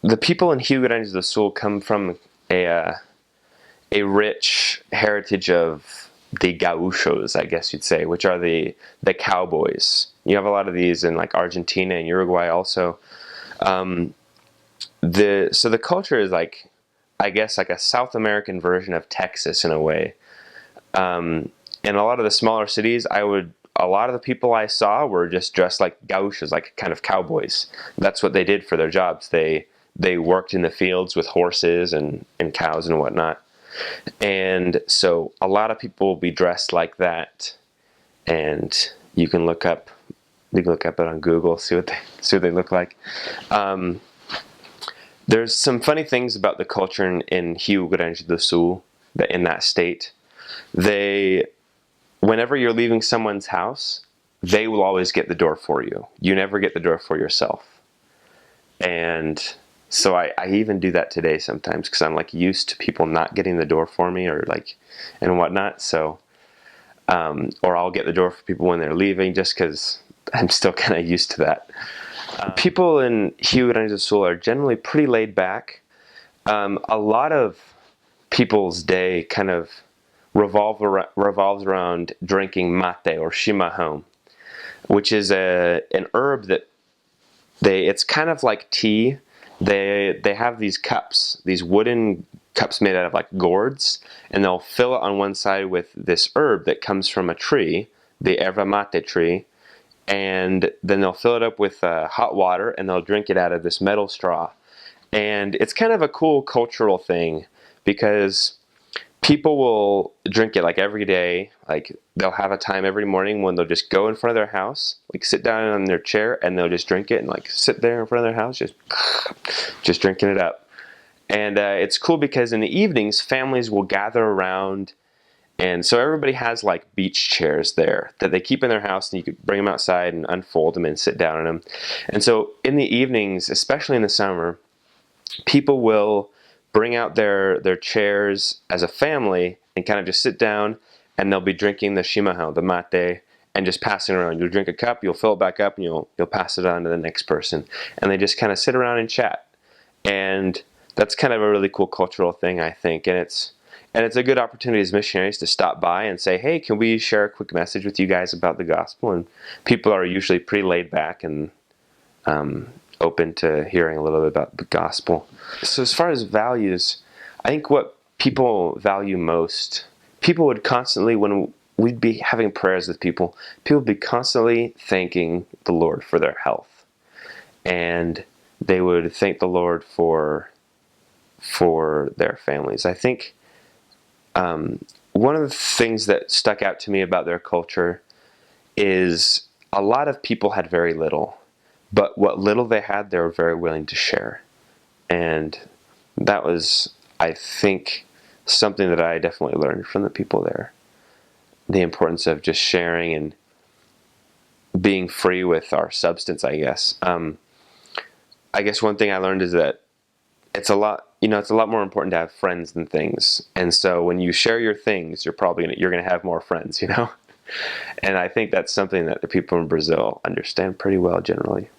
the people in Rio Grande do Sul come from a rich heritage of the gauchos, I guess you'd say, which are the cowboys. You have a lot of these in like Argentina and Uruguay also. So the culture is like, I guess, like a South American version of Texas in a way. In a lot of the smaller cities, a lot of the people I saw were just dressed like gauchos, like kind of cowboys. That's what they did for their jobs. They worked in the fields with horses and cows and whatnot. And so a lot of people will be dressed like that. And you can look it on Google, see what they look like. There's some funny things about the culture in Rio Grande do Sul, in that state. Whenever you're leaving someone's house, they will always get the door for you. You never get the door for yourself. And so I even do that today sometimes because I'm like used to people not getting the door for me or like and whatnot. So, or I'll get the door for people when they're leaving just because I'm still kind of used to that. People in Rio Grande do Sul are generally pretty laid back. A lot of people's day kind of revolves around drinking mate or chimarrão, which is an herb that it's kind of like tea. They have these cups, these wooden cups made out of like gourds, and they'll fill it on one side with this herb that comes from a tree, the erva mate tree, and then they'll fill it up with hot water and they'll drink it out of this metal straw. And it's kind of a cool cultural thing because people will drink it like every day. Like they'll have a time every morning when they'll just go in front of their house, like sit down on their chair and they'll just drink it and like sit there in front of their house, just drinking it up. And it's cool because in the evenings, families will gather around. And so everybody has like beach chairs there that they keep in their house, and you could bring them outside and unfold them and sit down on them. And so in the evenings, especially in the summer, people will bring out their chairs as a family and kind of just sit down, and they'll be drinking the chimarrão, the mate, and just passing it around. You'll drink a cup, you'll fill it back up, and you'll pass it on to the next person. And they just kind of sit around and chat. And that's kind of a really cool cultural thing, I think. And it's a good opportunity as missionaries to stop by and say, hey, can we share a quick message with you guys about the gospel? And people are usually pretty laid back and open to hearing a little bit about the gospel. So as far as values, I think what people value most, people would constantly, when we'd be having prayers with people would be constantly thanking the Lord for their health. And they would thank the Lord for their families. I think one of the things that stuck out to me about their culture is a lot of people had very little, but what little they had, they were very willing to share. And that was, I think, something that I definitely learned from the people there. The importance of just sharing and being free with our substance, I guess. I guess one thing I learned is that it's a lot more important to have friends than things. And so when you share your things, you're going to have more friends, And I think that's something that the people in Brazil understand pretty well generally.